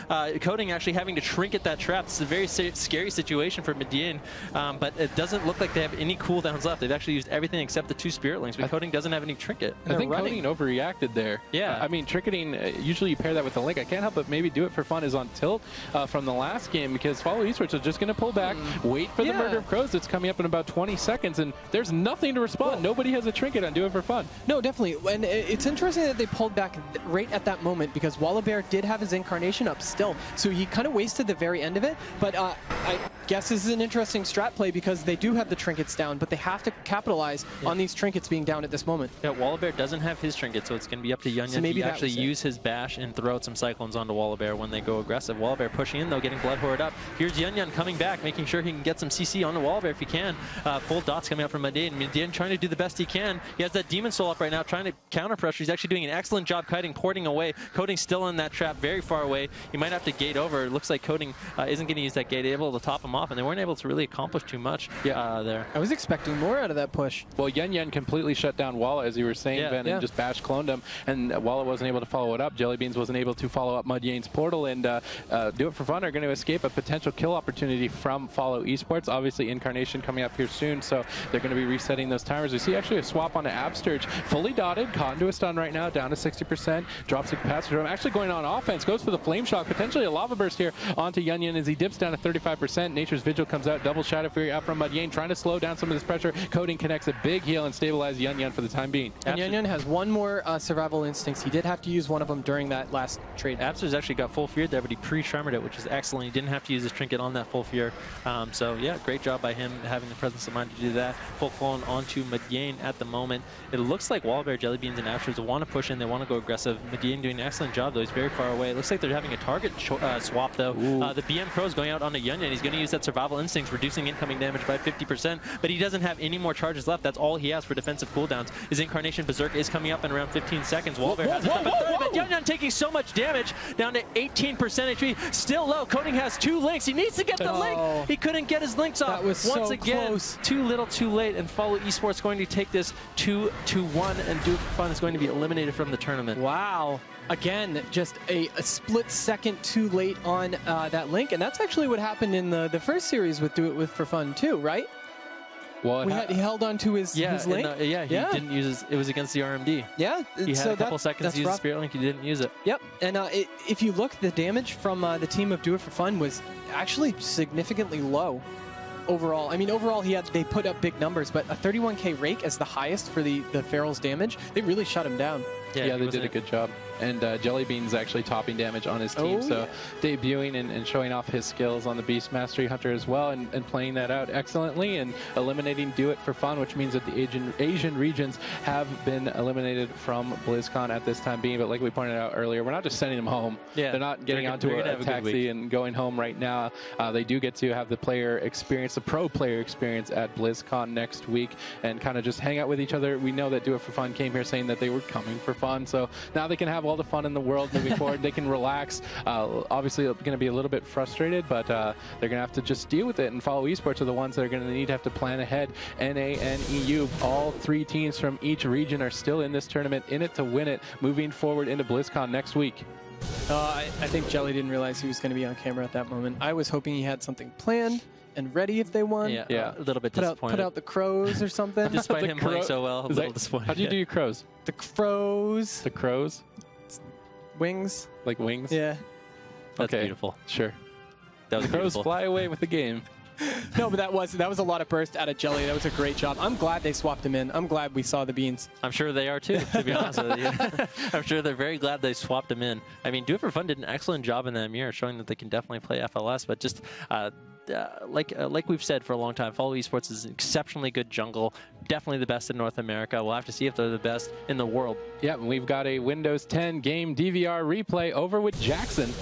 Coding actually having to trinket that trap. It's a very scary situation for Mudyane, but it doesn't look like they have any cooldowns left. They've actually used everything except the 2 Spirit Links, but Coding doesn't have any trinket. I think Coding overreacted there. Yeah. I mean, tricketing, usually you pair that with a link. I can't help but maybe Do It For Fun is on tilt from the last game, because Follow Esports are just going to pull back, wait for the Murder of Crows that's coming up in about 20 seconds, and there's nothing to respond. Nobody has a trinket on Do It For Fun. No, definitely. And it's interesting that they pulled back right at that moment, because Wallabear did have his Incarnation up still, so he kind of wasted the very end of it. But I guess this is an interesting strat play, because they do have the trinkets down, but they have to capitalize on these trinkets being down at this moment. Yeah, Wallabear doesn't have his trinket, so it's going to be up to Yun Yun to actually use his bash and throw out some Cyclones onto Wallabear when they go aggressive. Wallabear pushing in, though, getting Blood Horde up. Here's Yun Yun coming back, making sure he can get some CC onto Wallabear if he can. Full dots coming out from Mudyane. Mudyane trying to do the best he can. He has that Demon Soul up right now, trying to counter pressure. He's actually doing an excellent job kiting, porting away. Coding still in that trap, very far away. He might have to gate over. It looks like Coding isn't going to use that gate, able to top him off, and they weren't able to really accomplish too much there. I was expecting more out of that push. Well, Yun Yun completely shut down Walla, as you were saying, Ben, and just bash cloned him, and Walla wasn't able to follow it up. Jellybeans wasn't able to follow up Mudyane's portal, and Do It For Fun are going to escape a potential kill opportunity from Follow Esports. Obviously, Incarnation coming up here soon, so they're going to be resetting those timers. We see actually a swap onto Absturge, fully dotted, caught into a stun right now, down to 60%, drops the capacitor. Actually going on offense, goes for the flame Flame Shock, potentially a Lava Burst here onto Yunyan as he dips down to 35%. Nature's Vigil comes out, double Shadow Fury out from Mudyain, trying to slow down some of this pressure. Coding connects a big heal and stabilize Yunyan for the time being. And Yunyan has one more survival instincts. He did have to use one of them during that last trade. Absur's actually got full fear there, but he pre-tremor'd it, which is excellent. He didn't have to use his trinket on that full fear. So yeah, great job by him having the presence of mind to do that. Full clone onto Mudyain at the moment. It looks like Wallbear, Jellybeans, and Absur's want to push in. They want to go aggressive. Mudyain doing an excellent job, though. He's very far away. It looks like they're having a target swap, though. The BM Pro is going out onto Yunyan. He's going to use that survival instincts, reducing incoming damage by 50%, but he doesn't have any more charges left. That's all he has for defensive cooldowns. His Incarnation Berserk is coming up in around 15 seconds. Wallbear has it down to 30, but Yunyan taking so much damage, down to 18% HP. Still low. Coding has 2 links. He needs to get the link. He couldn't get his links off. That was Once so again, close. too little, too late, and Follow Esports going to take this 2-1, and Do It For Fun is going to be eliminated from the tournament. Wow. Again, just a split second too late on that link, and that's actually what happened in the first series with Do It For Fun too, right? Well, he held on to his link. He didn't use it was against the RMD. Yeah, he had a couple seconds to use the rough. Spirit Link. He didn't use it. Yep, and if you look, the damage from the team of Do It For Fun was actually significantly low overall. I mean, overall they put up big numbers, but a 31k rake as the highest for the Feral's damage, they really shut him down. Yeah, they did a good job. And Jellybean's actually topping damage on his team, so debuting and showing off his skills on the Beast Mastery Hunter as well, and playing that out excellently, and eliminating Do It For Fun, which means that the Asian regions have been eliminated from BlizzCon at this time being. But like we pointed out earlier, we're not just sending them home. Yeah, they're not getting onto a taxi and going home right now. They do get to have the player experience, the pro player experience at BlizzCon next week, and kind of just hang out with each other. We know that Do It For Fun came here saying that they were coming for fun, so now they can have all the fun in the world moving forward. They can relax. Obviously, going to be a little bit frustrated, but they're going to have to just deal with it. And Follow Esports are the ones that are going to have to plan ahead. NA and EU, all 3 teams from each region are still in this tournament, in it to win it, moving forward into BlizzCon next week. I think Jelly didn't realize he was going to be on camera at that moment. I was hoping he had something planned and ready if they won. Yeah. A little bit disappointed. Put out the crows or something. Despite him playing so well, a little disappointed. How do you do your crows? The crows. The crows? Wings. Like wings? Yeah. That's beautiful. Sure. That was the crows beautiful. fly away with the game. No, but that was a lot of burst out of Jelly. That was a great job. I'm glad they swapped him in. I'm glad we saw the beans. I'm sure they are too, to be honest with you. I'm sure they're very glad they swapped him in. I mean, Do It For Fun did an excellent job in that mirror, showing that they can definitely play FLS, but just like we've said for a long time, Follow Esports is an exceptionally good jungle, definitely the best in North America. We'll have to see if they're the best in the world. Yeah, and we've got a Windows 10 game DVR replay over with Jackson.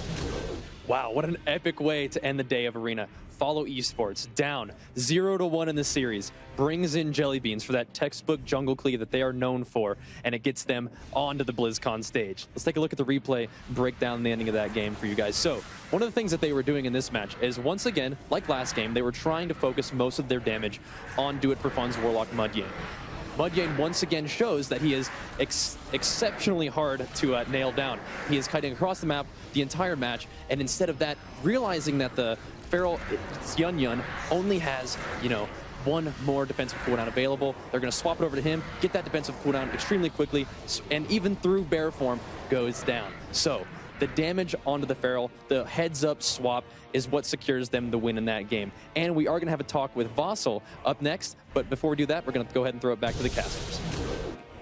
Wow, what an epic way to end the day of Arena. Follow Esports down 0-1 in the series, brings in Jellybeans for that textbook jungle cleave that they are known for, and it gets them onto the BlizzCon stage. Let's take a look at the replay, break down the ending of that game for you guys. So, one of the things that they were doing in this match is, once again, like last game, they were trying to focus most of their damage on Do It For Fun's Warlock Mudyain. Mudyain once again shows that he is exceptionally hard to nail down. He is cutting across the map the entire match, and instead of that, realizing that the Feral Yunyan only has, one more defensive cooldown available, they're going to swap it over to him, get that defensive cooldown extremely quickly, and even through bear form goes down. So, the damage onto the Feral, the heads-up swap, is what secures them the win in that game. And we are going to have a talk with Vassal up next, but before we do that, we're going to go ahead and throw it back to the casters.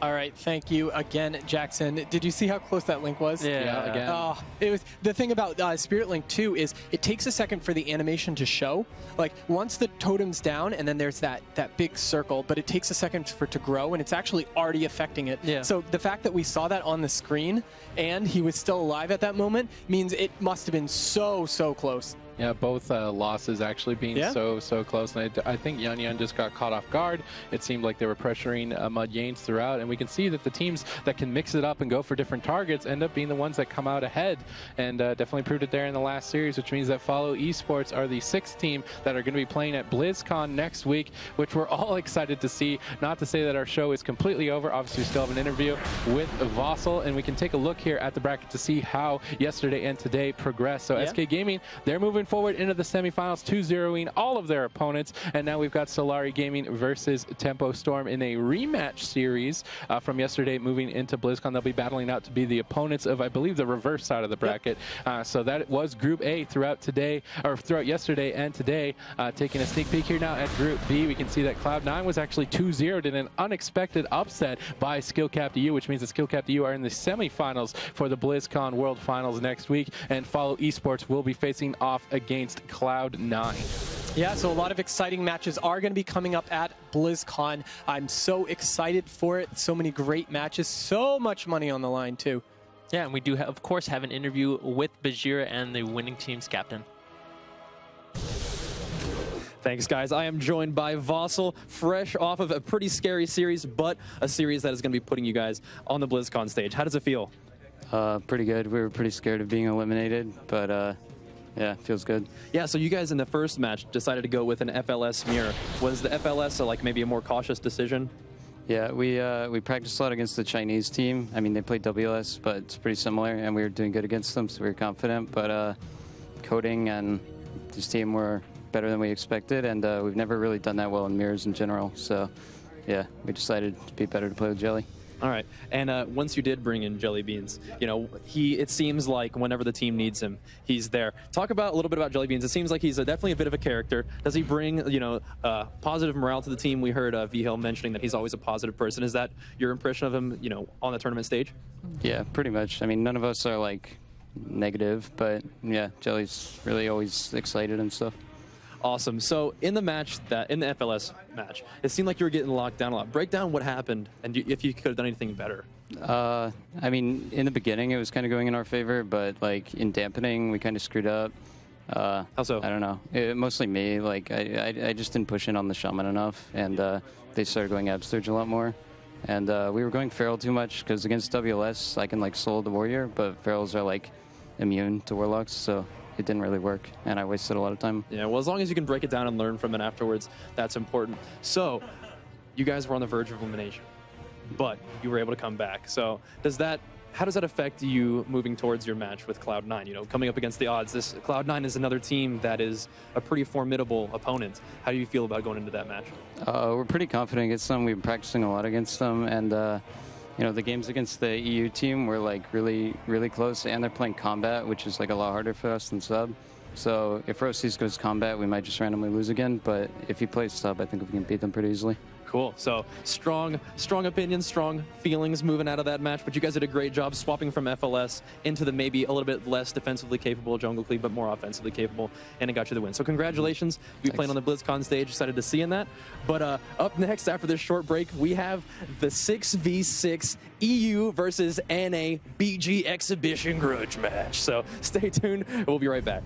All right, thank you again, Jackson. Did you see how close that link was? Yeah, again. Oh, it was the thing about Spirit Link 2 is it takes a second for the animation to show. Like once the totem's down, and then there's that big circle, but it takes a second for it to grow, and it's actually already affecting it. Yeah. So the fact that we saw that on the screen and he was still alive at that moment means it must have been so close. Yeah, both losses actually being so close. And I think Yunyan just got caught off guard. It seemed like they were pressuring Mudyain throughout. And we can see that the teams that can mix it up and go for different targets end up being the ones that come out ahead. And definitely proved it there in the last series, which means that Follow Esports are the 6th team that are going to be playing at BlizzCon next week, which we're all excited to see. Not to say that our show is completely over. Obviously, we still have an interview with Vassal. And we can take a look here at the bracket to see how yesterday and today progressed. So SK Gaming, they're moving moving forward into the semifinals, 2-0ing all of their opponents. And now we've got Solari Gaming versus Tempo Storm in a rematch series from yesterday moving into BlizzCon. They'll be battling out to be the opponents of, I believe, the reverse side of the bracket. So that was Group A throughout yesterday and today. Taking a sneak peek here now at Group B, we can see that Cloud9 was actually 2-0'd in an unexpected upset by Skill-Capped EU, which means that Skill-Capped EU are in the semifinals for the BlizzCon World Finals next week, and Follow Esports will be facing off against Cloud9. Yeah, so a lot of exciting matches are going to be coming up at BlizzCon. I'm so excited for it. So many great matches, so much money on the line too. Yeah, and we do, of course, have an interview with Bajira and the winning team's captain. Thanks, guys. I am joined by Vossel, fresh off of a pretty scary series, but a series that is going to be putting you guys on the BlizzCon stage. How does it feel? Pretty good. We were pretty scared of being eliminated, but yeah, it feels good. Yeah, so you guys in the first match decided to go with an FLS mirror. Was the FLS like maybe a more cautious decision? Yeah, we practiced a lot against the Chinese team. I mean, they played WLS, but it's pretty similar, and we were doing good against them, so we were confident. But coding and this team were better than we expected, and we've never really done that well in mirrors in general. So, yeah, we decided to be better to play with Jelly. All right, and once you did bring in Jelly Beans, you know, it seems like whenever the team needs him, he's there. Talk about a little bit about Jelly Beans. It seems like he's definitely a bit of a character. Does he bring, you know, positive morale to the team? We heard Vihil mentioning that he's always a positive person. Is that your impression of him, you know, on the tournament stage? Yeah, pretty much. I mean, none of us are like negative, but yeah, Jelly's really always excited and stuff. Awesome. So in the FLS match, it seemed like you were getting locked down a lot. Break down what happened and if you could have done anything better. I mean, in the beginning, it was kind of going in our favor, but like in dampening, we kind of screwed up. How so? I don't know. Mostly me. Like I just didn't push in on the shaman enough, and they started going Absurge a lot more. And we were going Feral too much because against WLS, I can like solo the warrior, but Ferals are like immune to warlocks, so it didn't really work, and I wasted a lot of time. Yeah, well, as long as you can break it down and learn from it afterwards, that's important. So, you guys were on the verge of elimination, but you were able to come back. So, how does that affect you moving towards your match with Cloud9? You know, coming up against the odds, this Cloud9 is another team that is a pretty formidable opponent. How do you feel about going into that match? We're pretty confident against them. We've been practicing a lot against them, and you know, the games against the EU team were like really, really close, and they're playing combat, which is like a lot harder for us than sub. So if Rosis goes combat, we might just randomly lose again, but if he plays sub, I think we can beat them pretty easily. Cool. So strong opinions, strong feelings moving out of that match, but you guys did a great job swapping from FLS into the maybe a little bit less defensively capable Jungle Cleave, but more offensively capable, and it got you the win. So congratulations. You'll be playing on the BlizzCon stage. Excited to see in that. But up next, after this short break, we have the 6v6 EU versus NA BG Exhibition Grudge match. So stay tuned. We'll be right back.